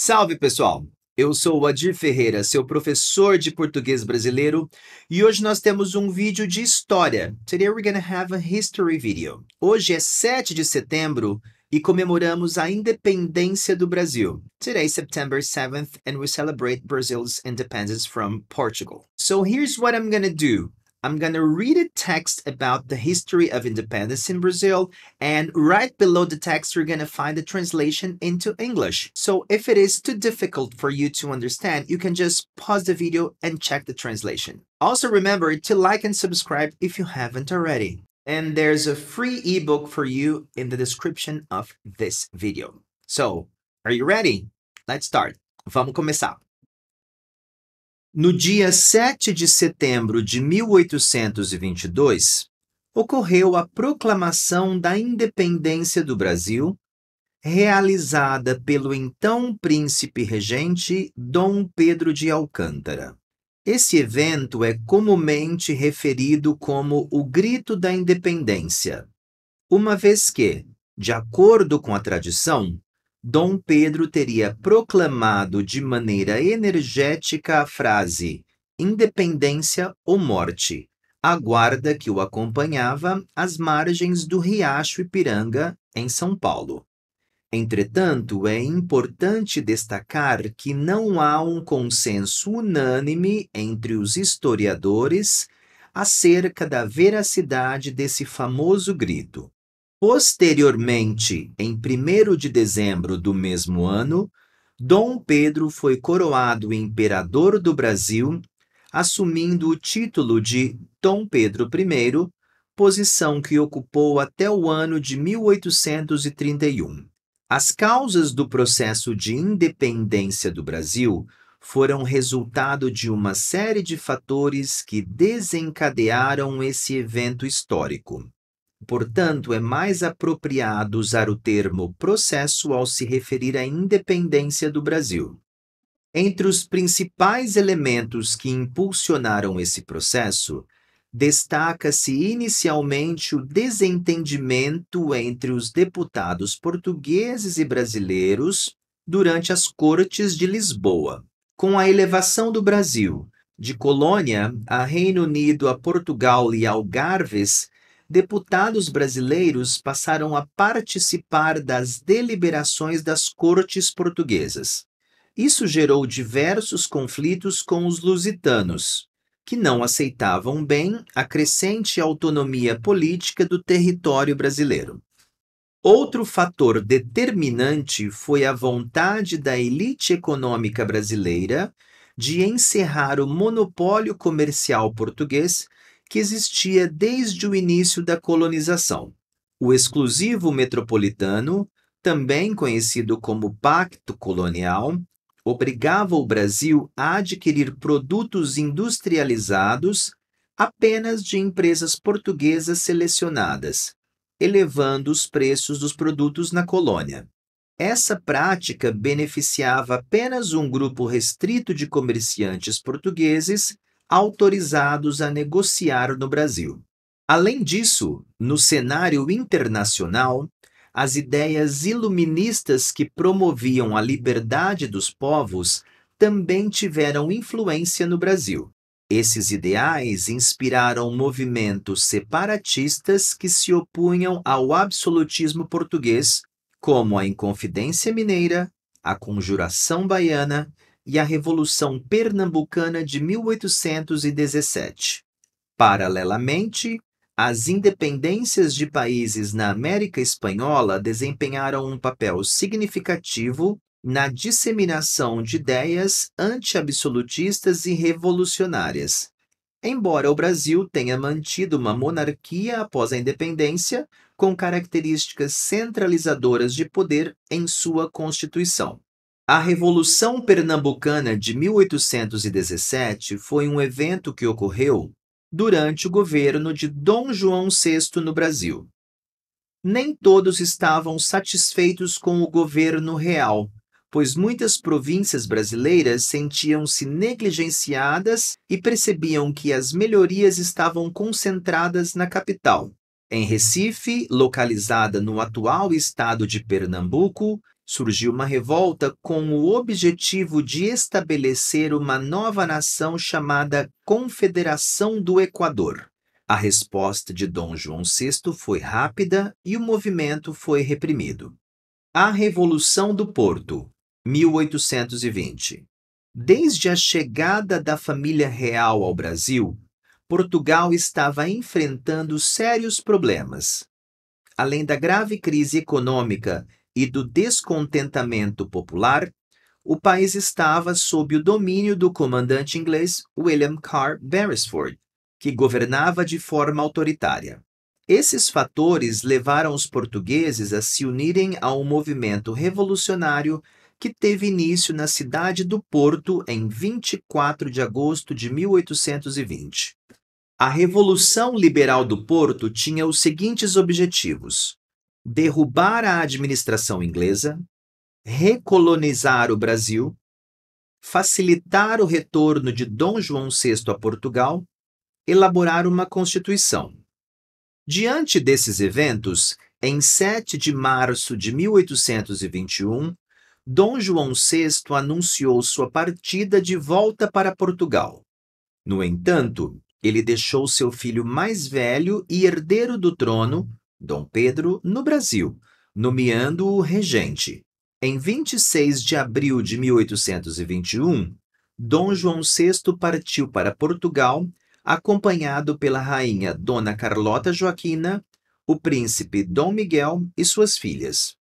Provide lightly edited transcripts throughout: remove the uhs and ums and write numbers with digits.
Salve, pessoal! Eu sou o Adir Ferreira, seu professor de português brasileiro, e hoje nós temos um vídeo de história. Today we're gonna have a history video. Hoje é 7 de setembro e comemoramos a independência do Brasil. Today, September 7th, and we celebrate Brazil's independence from Portugal. So here's what I'm gonna do. I'm gonna read a text about the history of independence in Brazil, and right below the text, you're gonna find the translation into English. So if it is too difficult for you to understand, you can just pause the video and check the translation. Also remember to like and subscribe if you haven't already. And there's a free ebook for you in the description of this video. So, are you ready? Let's start. Vamos começar. No dia 7 de setembro de 1822, ocorreu a proclamação da independência do Brasil, realizada pelo então príncipe regente Dom Pedro de Alcântara. Esse evento é comumente referido como o Grito da Independência, uma vez que, de acordo com a tradição, Dom Pedro teria proclamado de maneira energética a frase "Independência ou morte", a guarda que o acompanhava às margens do Riacho Ipiranga, em São Paulo. Entretanto, é importante destacar que não há um consenso unânime entre os historiadores acerca da veracidade desse famoso grito. Posteriormente, em 1º de dezembro do mesmo ano, Dom Pedro foi coroado imperador do Brasil, assumindo o título de Dom Pedro I, posição que ocupou até o ano de 1831. As causas do processo de independência do Brasil foram resultado de uma série de fatores que desencadearam esse evento histórico. Portanto, é mais apropriado usar o termo processo ao se referir à independência do Brasil. Entre os principais elementos que impulsionaram esse processo, destaca-se inicialmente o desentendimento entre os deputados portugueses e brasileiros durante as Cortes de Lisboa. Com a elevação do Brasil de colônia a Reino Unido, a Portugal e Algarves, deputados brasileiros passaram a participar das deliberações das cortes portuguesas. Isso gerou diversos conflitos com os lusitanos, que não aceitavam bem a crescente autonomia política do território brasileiro. Outro fator determinante foi a vontade da elite econômica brasileira de encerrar o monopólio comercial português que existia desde o início da colonização. O exclusivo metropolitano, também conhecido como Pacto Colonial, obrigava o Brasil a adquirir produtos industrializados apenas de empresas portuguesas selecionadas, elevando os preços dos produtos na colônia. Essa prática beneficiava apenas um grupo restrito de comerciantes portugueses autorizados a negociar no Brasil. Além disso, no cenário internacional, as ideias iluministas que promoviam a liberdade dos povos também tiveram influência no Brasil. Esses ideais inspiraram movimentos separatistas que se opunham ao absolutismo português, como a Inconfidência Mineira, a Conjuração Baiana e a Revolução Pernambucana de 1817. Paralelamente, as independências de países na América Espanhola desempenharam um papel significativo na disseminação de ideias anti-absolutistas e revolucionárias. Embora o Brasil tenha mantido uma monarquia após a independência, com características centralizadoras de poder em sua Constituição. A Revolução Pernambucana de 1817 foi um evento que ocorreu durante o governo de Dom João VI no Brasil. Nem todos estavam satisfeitos com o governo real, pois muitas províncias brasileiras sentiam-se negligenciadas e percebiam que as melhorias estavam concentradas na capital. Em Recife, localizada no atual estado de Pernambuco, surgiu uma revolta com o objetivo de estabelecer uma nova nação chamada Confederação do Equador. A resposta de Dom João VI foi rápida e o movimento foi reprimido. A Revolução do Porto, 1820. Desde a chegada da família real ao Brasil, Portugal estava enfrentando sérios problemas. Além da grave crise econômica e do descontentamento popular, o país estava sob o domínio do comandante inglês William Carr Beresford, que governava de forma autoritária. Esses fatores levaram os portugueses a se unirem a um movimento revolucionário que teve início na cidade do Porto em 24 de agosto de 1820. A Revolução Liberal do Porto tinha os seguintes objetivos: derrubar a administração inglesa, recolonizar o Brasil, facilitar o retorno de Dom João VI a Portugal, elaborar uma Constituição. Diante desses eventos, em 7 de março de 1821, Dom João VI anunciou sua partida de volta para Portugal. No entanto, ele deixou seu filho mais velho e herdeiro do trono, Dom Pedro, no Brasil, nomeando-o regente. Em 26 de abril de 1821, Dom João VI partiu para Portugal, acompanhado pela rainha Dona Carlota Joaquina, o príncipe Dom Miguel e suas filhas.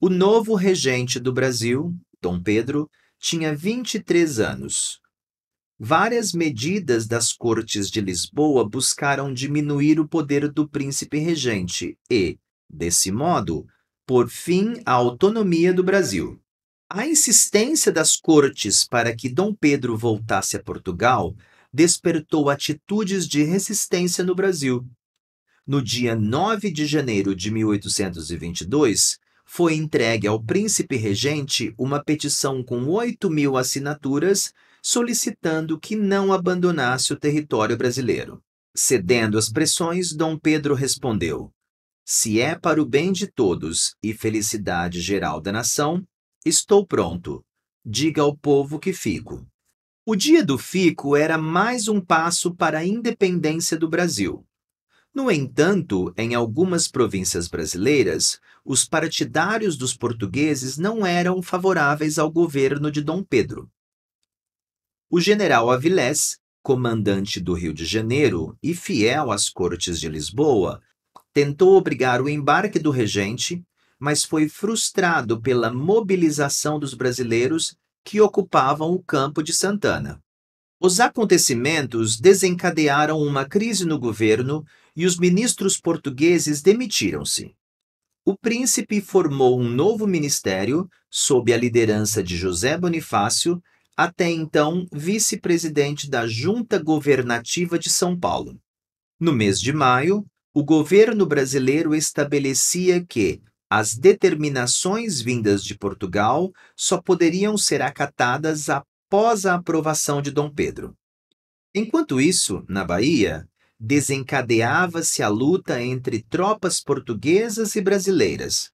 O novo regente do Brasil, Dom Pedro, tinha 23 anos. Várias medidas das Cortes de Lisboa buscaram diminuir o poder do príncipe regente e, desse modo, pôr fim à autonomia do Brasil. A insistência das Cortes para que Dom Pedro voltasse a Portugal despertou atitudes de resistência no Brasil. No dia 9 de janeiro de 1822, foi entregue ao príncipe regente uma petição com 8.000 assinaturas solicitando que não abandonasse o território brasileiro. Cedendo às pressões, Dom Pedro respondeu: "Se é para o bem de todos e felicidade geral da nação, estou pronto. Diga ao povo que fico." O dia do fico era mais um passo para a independência do Brasil. No entanto, em algumas províncias brasileiras, os partidários dos portugueses não eram favoráveis ao governo de Dom Pedro. O general Avilés, comandante do Rio de Janeiro e fiel às Cortes de Lisboa, tentou obrigar o embarque do regente, mas foi frustrado pela mobilização dos brasileiros que ocupavam o Campo de Santana. Os acontecimentos desencadearam uma crise no governo e os ministros portugueses demitiram-se. O príncipe formou um novo ministério, sob a liderança de José Bonifácio, até então vice-presidente da Junta Governativa de São Paulo. No mês de maio, o governo brasileiro estabelecia que as determinações vindas de Portugal só poderiam ser acatadas após a aprovação de Dom Pedro. Enquanto isso, na Bahia, desencadeava-se a luta entre tropas portuguesas e brasileiras.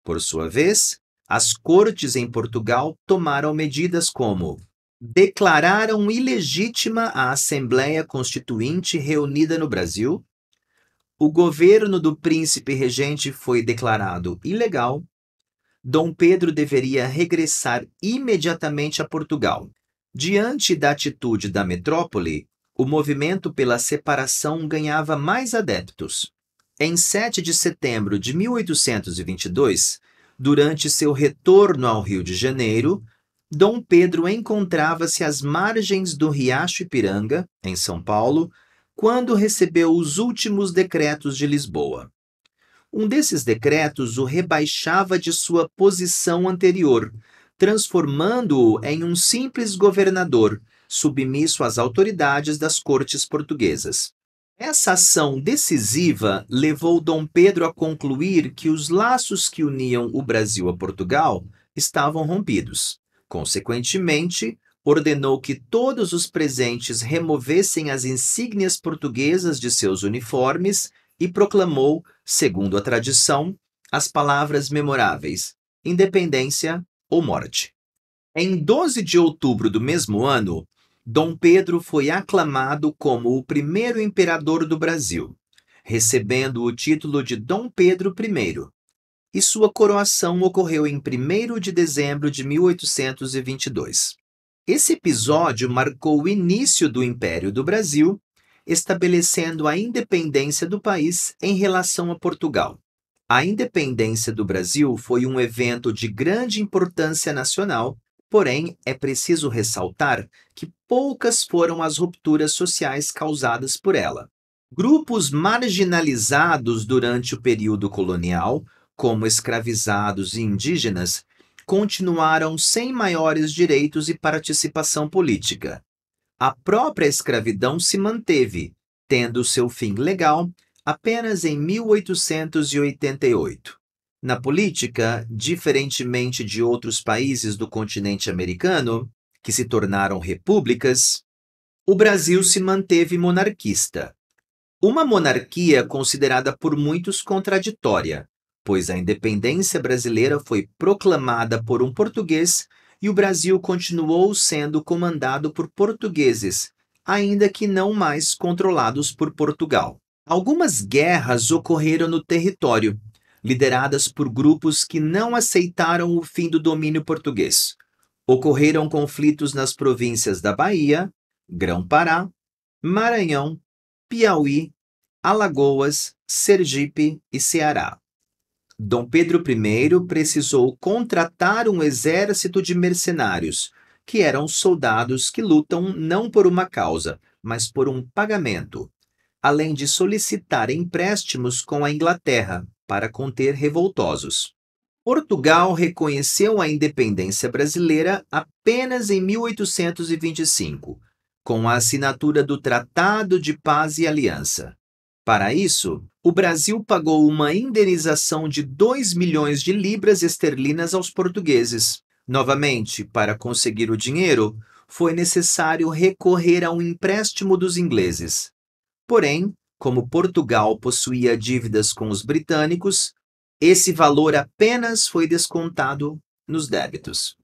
Por sua vez, as cortes em Portugal tomaram medidas como: declararam ilegítima a Assembleia Constituinte reunida no Brasil, o governo do príncipe regente foi declarado ilegal, Dom Pedro deveria regressar imediatamente a Portugal. Diante da atitude da metrópole, o movimento pela separação ganhava mais adeptos. Em 7 de setembro de 1822, durante seu retorno ao Rio de Janeiro, Dom Pedro encontrava-se às margens do Riacho Ipiranga, em São Paulo, quando recebeu os últimos decretos de Lisboa. Um desses decretos o rebaixava de sua posição anterior, transformando-o em um simples governador, submisso às autoridades das cortes portuguesas. Essa ação decisiva levou Dom Pedro a concluir que os laços que uniam o Brasil a Portugal estavam rompidos. Consequentemente, ordenou que todos os presentes removessem as insígnias portuguesas de seus uniformes e proclamou, segundo a tradição, as palavras memoráveis: independência ou morte. Em 12 de outubro do mesmo ano, Dom Pedro foi aclamado como o primeiro imperador do Brasil, recebendo o título de Dom Pedro I, e sua coroação ocorreu em 1º de dezembro de 1822. Esse episódio marcou o início do Império do Brasil, estabelecendo a independência do país em relação a Portugal. A independência do Brasil foi um evento de grande importância nacional, porém é preciso ressaltar que poucas foram as rupturas sociais causadas por ela. Grupos marginalizados durante o período colonial, como escravizados e indígenas, continuaram sem maiores direitos e participação política. A própria escravidão se manteve, tendo seu fim legal apenas em 1888. Na política, diferentemente de outros países do continente americano, que se tornaram repúblicas, o Brasil se manteve monarquista. Uma monarquia considerada por muitos contraditória, pois a independência brasileira foi proclamada por um português e o Brasil continuou sendo comandado por portugueses, ainda que não mais controlados por Portugal. Algumas guerras ocorreram no território, lideradas por grupos que não aceitaram o fim do domínio português. Ocorreram conflitos nas províncias da Bahia, Grão-Pará, Maranhão, Piauí, Alagoas, Sergipe e Ceará. Dom Pedro I precisou contratar um exército de mercenários, que eram soldados que lutam não por uma causa, mas por um pagamento, além de solicitar empréstimos com a Inglaterra para conter revoltosos. Portugal reconheceu a independência brasileira apenas em 1825, com a assinatura do Tratado de Paz e Aliança. Para isso, o Brasil pagou uma indenização de 2 milhões de libras esterlinas aos portugueses. Novamente, para conseguir o dinheiro, foi necessário recorrer a um empréstimo dos ingleses. Porém, como Portugal possuía dívidas com os britânicos, esse valor apenas foi descontado nos débitos.